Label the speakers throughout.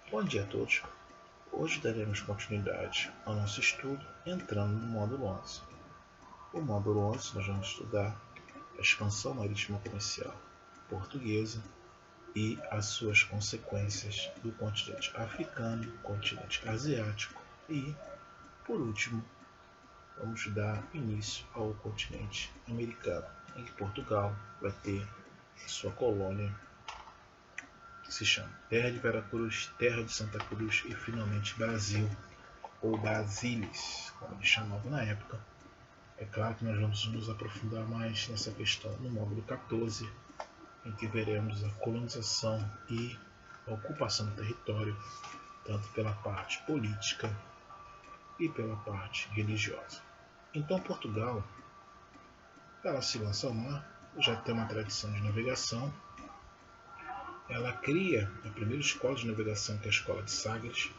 Speaker 1: Bom dia a todos. Hoje daremos continuidade ao nosso estudo entrando no módulo 11. O módulo 11 nós vamos estudar a expansão marítima comercial portuguesa e as suas consequências do continente africano, continente asiático e, por último, vamos dar início ao continente americano, em que Portugal vai ter a sua colônia que se chama Terra de Veracruz, Terra de Santa Cruz e finalmente Brasil, ou Brasilis, como eles chamavam na época. É claro que nós vamos nos aprofundar mais nessa questão no módulo 14, em que veremos a colonização e a ocupação do território, tanto pela parte política e pela parte religiosa. Então Portugal, ela se lança ao mar, já tem uma tradição de navegação. Ela cria a primeira escola de navegação, que é a Escola de Sagres.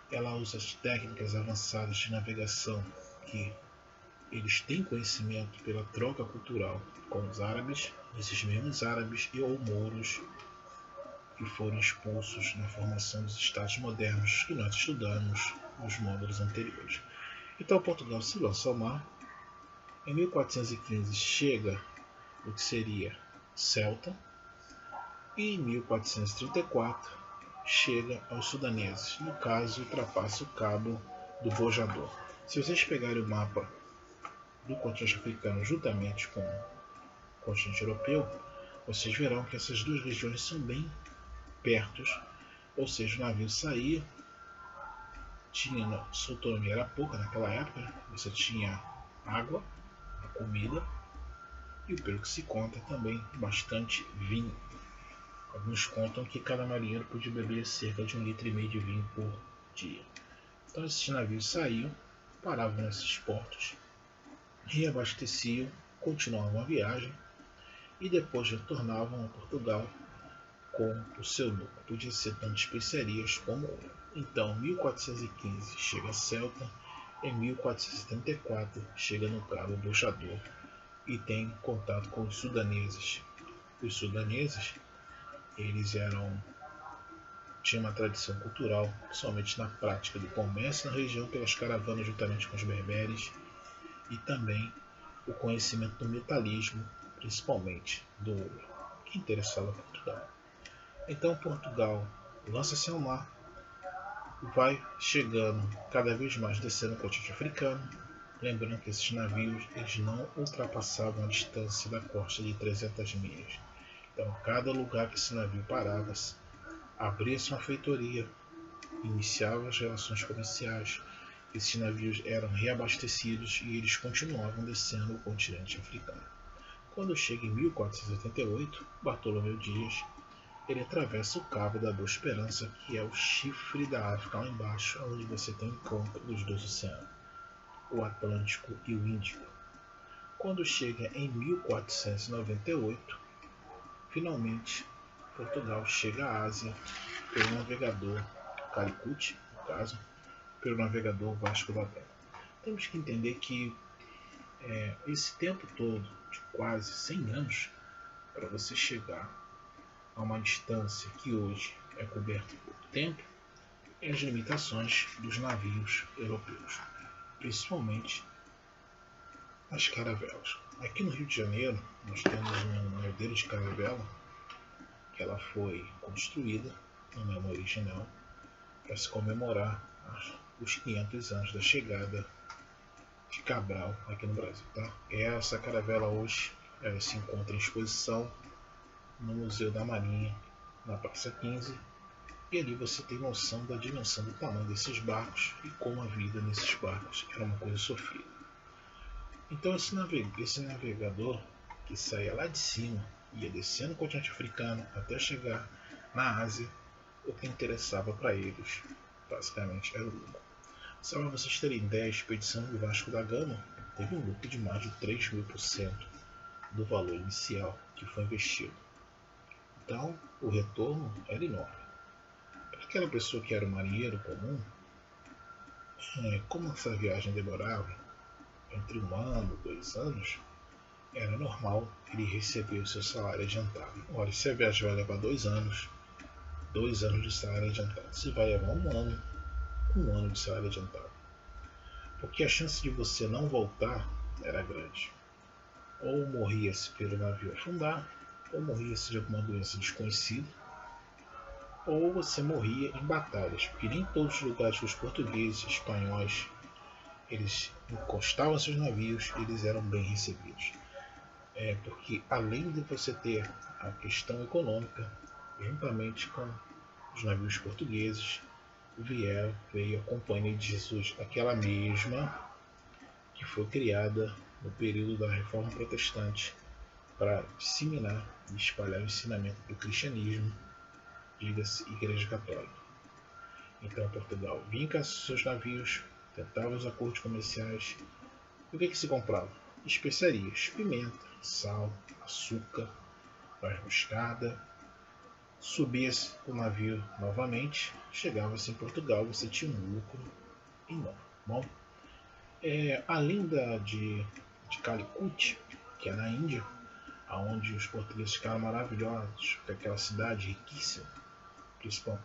Speaker 1: Ela usa as técnicas avançadas de navegação que eles têm conhecimento pela troca cultural com os árabes, esses mesmos árabes e ou mouros que foram expulsos na formação dos estados modernos que nós estudamos nos módulos anteriores. Então Portugal se lança ao mar. Em 1415 chega o que seria Celta, e em 1434 chega aos sudaneses, no caso ultrapassa o cabo do Bojador. Se vocês pegarem o mapa do continente africano juntamente com o continente europeu, vocês verão que essas duas regiões são bem perto, ou seja, o navio saía, sua autonomia era pouca naquela época, você tinha água, a comida e, pelo que se conta, também bastante vinho. Alguns contam que cada marinheiro podia beber cerca de 1,5 litro de vinho por dia. Então esses navios saíam, paravam nesses portos, reabasteciam, continuavam a viagem e depois retornavam a Portugal com o seu lucro. Podia ser tanto especiarias como ouro. Então, em 1415 chega a Celta, em 1474 chega no Cabo Bojador e tem contato com os sudaneses. Os sudaneses eles tinham uma tradição cultural, principalmente na prática do comércio na região pelas caravanas juntamente com os berberes e também o conhecimento do metalismo, principalmente do ouro, que interessava Portugal. Então Portugal lança-se ao mar, vai chegando cada vez mais descendo o continente africano, lembrando que esses navios eles não ultrapassavam a distância da costa de 300 milhas. Então, cada lugar que esse navio parava, abria-se uma feitoria, iniciava as relações comerciais, esses navios eram reabastecidos e eles continuavam descendo o continente africano. Quando chega em 1488, Bartolomeu Dias ele atravessa o Cabo da Boa Esperança, que é o chifre da África lá embaixo, onde você tem o encontro dos dois oceanos, o Atlântico e o Índico. Quando chega em 1498, finalmente, Portugal chega à Ásia pelo navegador Calicut, no caso, pelo navegador Vasco da Gama. Temos que entender que esse tempo todo, de quase 100 anos, para você chegar a uma distância que hoje é coberta por tempo, é as limitações dos navios europeus, principalmente as caravelas. Aqui no Rio de Janeiro, nós temos um modelo de caravela que ela foi construída no nome original para se comemorar os 500 anos da chegada de Cabral aqui no Brasil. Tá? Essa caravela hoje se encontra em exposição no Museu da Marinha, na Praça 15, e ali você tem noção da dimensão do tamanho desses barcos e como a vida nesses barcos era uma coisa sofrida. Então esse navegador que saía lá de cima, ia descendo o continente africano até chegar na Ásia, o que interessava para eles basicamente era o lucro. Só para vocês terem ideia, a expedição do Vasco da Gama teve um lucro de mais de 3.000% do valor inicial que foi investido. Então o retorno era enorme. Para aquela pessoa que era um marinheiro comum, como essa viagem demorava entre 1 ano e 2 anos, era normal ele receber o seu salário adiantado. Olha, se a viagem vai levar 2 anos, 2 anos de salário adiantado. Você vai levar um ano de salário adiantado. Porque a chance de você não voltar era grande. Ou morria-se pelo navio afundar, ou morria-se de alguma doença desconhecida, ou você morria em batalhas, porque nem todos os lugares que os portugueses, espanhóis, eles encostavam seus navios, eles eram bem recebidos. Porque além de você ter a questão econômica, juntamente com os navios portugueses, veio a Companhia de Jesus, aquela mesma que foi criada no período da Reforma Protestante para disseminar e espalhar o ensinamento do cristianismo, diga-se Igreja Católica. Então Portugal vinha com seus navios, tentava os acordos comerciais. E o que se comprava? Especiarias, pimenta, sal, açúcar, noz moscada. Subia-se o navio novamente, chegava-se em Portugal, você tinha um lucro enorme. Bom, além de Calicut, que é na Índia, onde os portugueses ficaram maravilhosos, com aquela cidade riquíssima,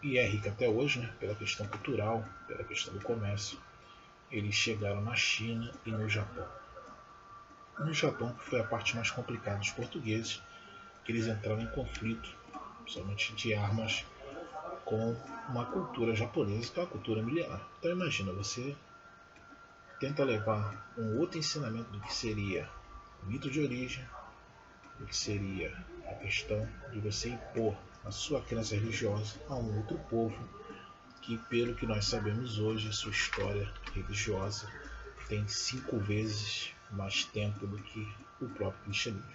Speaker 1: e é rica até hoje, né, pela questão cultural, pela questão do comércio. Eles chegaram na China e no Japão. No Japão, que foi a parte mais complicada dos portugueses, que eles entraram em conflito, principalmente de armas, com uma cultura japonesa, que é uma cultura milenar. Então imagina, você tenta levar um outro ensinamento do que seria o mito de origem, do que seria a questão de você impor a sua crença religiosa a um outro povo que, pelo que nós sabemos hoje, sua história religiosa tem 5 vezes mais tempo do que o próprio cristianismo.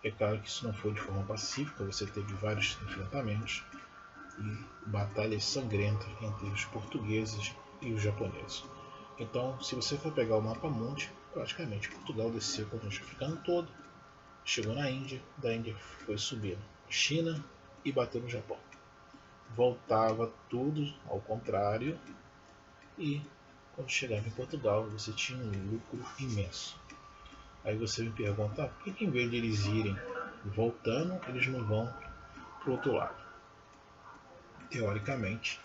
Speaker 1: É claro que isso não foi de forma pacífica, você teve vários enfrentamentos e batalhas sangrentas entre os portugueses e os japoneses. Então, se você for pegar o mapa mundi, praticamente Portugal desceu o continente africano todo, chegou na Índia, da Índia foi subindo China e bateu no Japão. Voltava tudo ao contrário e quando chegava em Portugal você tinha um lucro imenso. Aí você me pergunta, por que em vez de eles irem voltando, eles não vão para o outro lado? Teoricamente,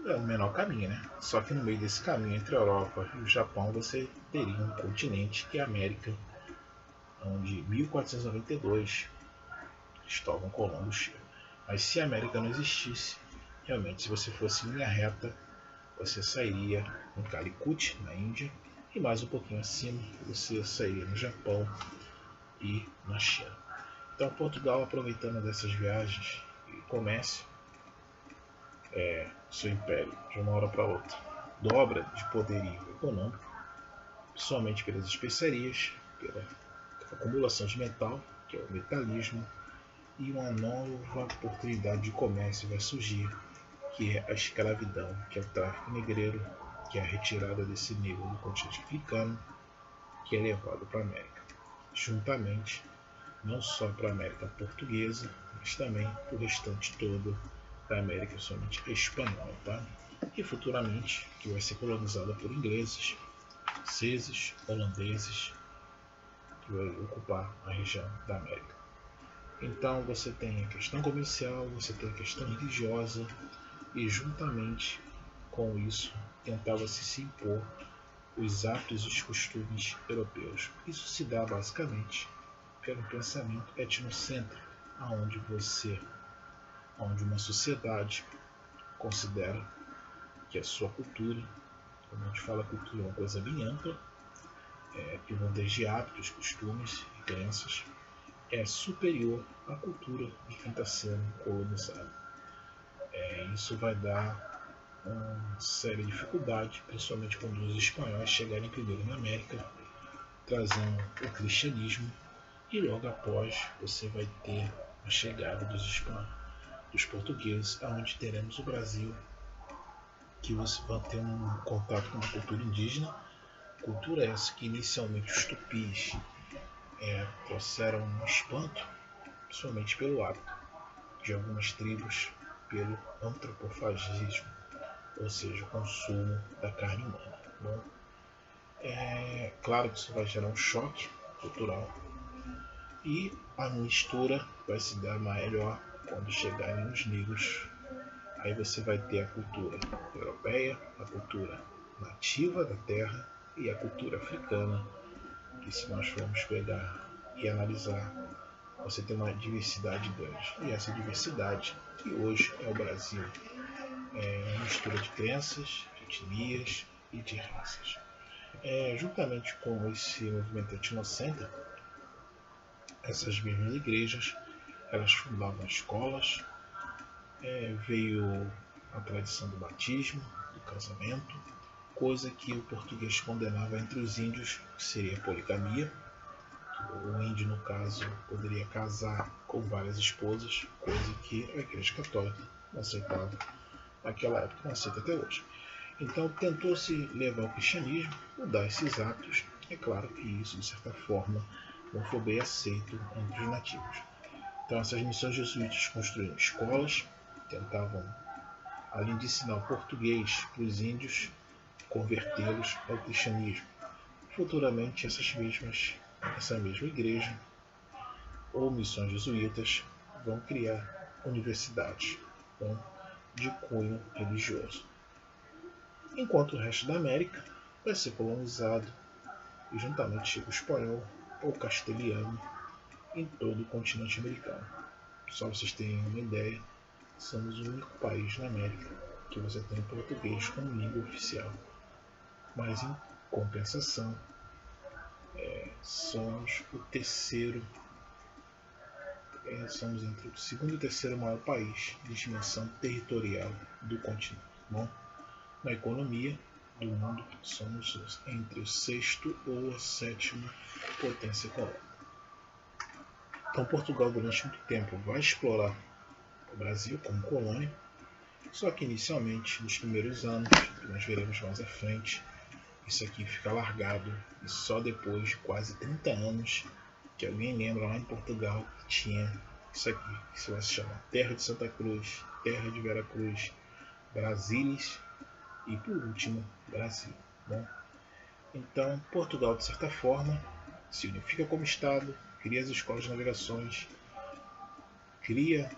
Speaker 1: é o menor caminho, né? Só que no meio desse caminho entre a Europa e o Japão você teria um continente que é a América, onde em 1492 Cristóvão Colombo chega. Mas se a América não existisse, realmente se você fosse em linha reta, você sairia em Calicut, na Índia, e mais um pouquinho acima você sairia no Japão e na China. Então Portugal, aproveitando dessas viagens e comércio, seu império de uma hora para outra dobra de poderio econômico, somente pelas especiarias, pela acumulação de metal, que é o metalismo, e uma nova oportunidade de comércio vai surgir, que é a escravidão, que é o tráfico negreiro, que é a retirada desse negro do continente africano, que é levado para a América, juntamente não só para a América portuguesa, mas também para o restante todo da América, somente espanhola, tá? E futuramente que vai ser colonizada por ingleses, franceses, holandeses, que vai ocupar a região da América. Então você tem a questão comercial, você tem a questão religiosa e juntamente com isso tentava-se se impor os hábitos e os costumes europeus. Isso se dá basicamente pelo pensamento etnocêntrico, onde uma sociedade considera que a sua cultura, quando a gente fala cultura é uma coisa bem ampla, que vão desde hábitos, costumes e crenças, é superior à cultura de quem está sendo colonizado. Isso vai dar uma séria dificuldade, principalmente quando os espanhóis chegarem primeiro na América, trazendo o cristianismo, e logo após você vai ter a chegada dos portugueses, onde teremos o Brasil, que você vai ter um contato com uma cultura indígena, cultura essa que inicialmente os tupis trouxeram um espanto, principalmente pelo hábito de algumas tribos, pelo antropofagismo, ou seja, o consumo da carne humana. Bom, claro que isso vai gerar um choque cultural e a mistura vai se dar melhor quando chegarem os negros, aí você vai ter a cultura europeia, a cultura nativa da terra e a cultura africana, que se nós formos pegar e analisar, você tem uma diversidade grande. E essa diversidade, que hoje é o Brasil, é uma mistura de crenças, de etnias e de raças. Juntamente com esse movimento etnocêntrico, essas mesmas igrejas, elas fundavam escolas, veio a tradição do batismo, do casamento, coisa que o português condenava entre os índios, que seria a poligamia. O índio, no caso, poderia casar com várias esposas, coisa que a Igreja Católica não aceitava naquela época, não aceita até hoje. Então tentou-se levar o cristianismo, mudar esses atos. É claro que isso, de certa forma, não foi bem aceito entre os nativos. Então essas missões jesuítas construíram escolas, tentavam, além de ensinar o português para os índios, convertê-los ao cristianismo. Futuramente essa mesma igreja ou missões jesuítas vão criar universidades de cunho religioso. Enquanto o resto da América vai ser colonizado e juntamente chega o espanhol ou castelhano em todo o continente americano. Só para vocês terem uma ideia, somos o único país na América que você tem o português como língua oficial. Mas em compensação, somos o terceiro, somos entre o segundo e o terceiro maior país de dimensão territorial do continente. Bom, na economia do mundo, somos entre o sexto ou a sétima potência econômica. Então Portugal durante muito tempo vai explorar o Brasil como colônia, só que inicialmente, nos primeiros anos, que nós veremos mais à frente, isso aqui fica largado e só depois de quase 30 anos que alguém lembra lá em Portugal que tinha isso aqui, que se vai se chamar Terra de Santa Cruz, Terra de Vera Cruz, Brasília e por último Brasil. Bom, então Portugal, de certa forma, se unifica como Estado, cria as escolas de navegações, cria,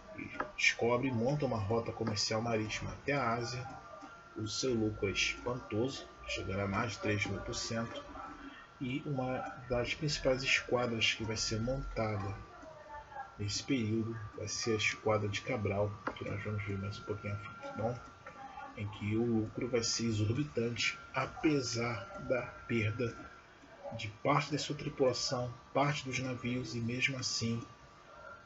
Speaker 1: descobre e monta uma rota comercial marítima até a Ásia. O seu lucro é espantoso, chegará a mais de 3.000%, e uma das principais esquadras que vai ser montada nesse período vai ser a Esquadra de Cabral, que nós vamos ver mais um pouquinho à frente, bom? Em que o lucro vai ser exorbitante, apesar da perda de parte da sua tripulação, parte dos navios, e mesmo assim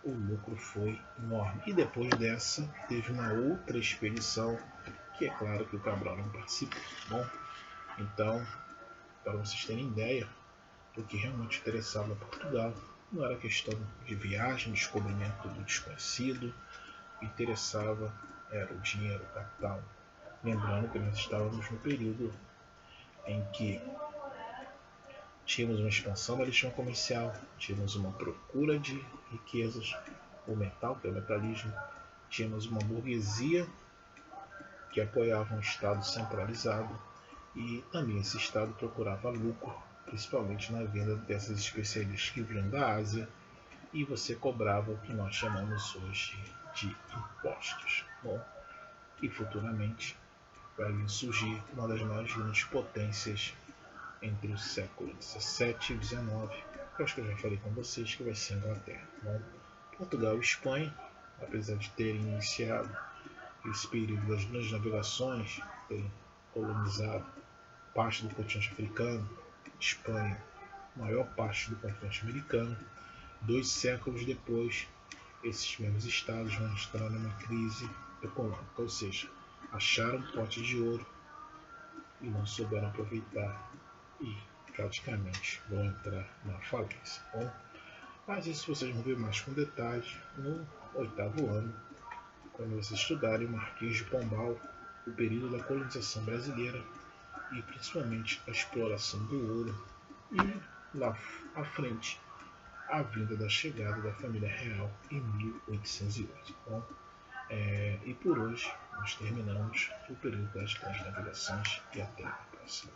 Speaker 1: o lucro foi enorme. E depois dessa teve uma outra expedição, que é claro que o Cabral não participou. Bom, então, para vocês terem ideia do que realmente interessava a Portugal, não era questão de viagem, descobrimento do desconhecido, o que interessava era o dinheiro, o capital. Lembrando que nós estávamos no período em que tínhamos uma expansão da lixão comercial, tínhamos uma procura de riquezas, o metal, que é o metalismo, tínhamos uma burguesia que apoiava um Estado centralizado e também esse Estado procurava lucro, principalmente na venda dessas especialistas que vinham da Ásia, e você cobrava o que nós chamamos hoje de impostos. Bom, e futuramente vai surgir uma das maiores grandes potências entre os séculos XVII e XIX, que eu acho que eu já falei com vocês, que vai ser a Inglaterra. Bom, Portugal e Espanha, apesar de terem iniciado esse período das grandes navegações, terem colonizado parte do continente africano, Espanha, maior parte do continente americano, 2 séculos depois, esses mesmos estados vão entrar numa crise econômica, ou seja, acharam um pote de ouro e não souberam aproveitar e praticamente vão entrar na falência. Bom, mas isso vocês vão ver mais com detalhes no 8º ano, quando vocês estudarem o Marquês de Pombal, o período da colonização brasileira e principalmente a exploração do ouro, e lá à frente a vinda da chegada da família real em 1808. Bom, e por hoje nós terminamos o período das navegações e até a próxima.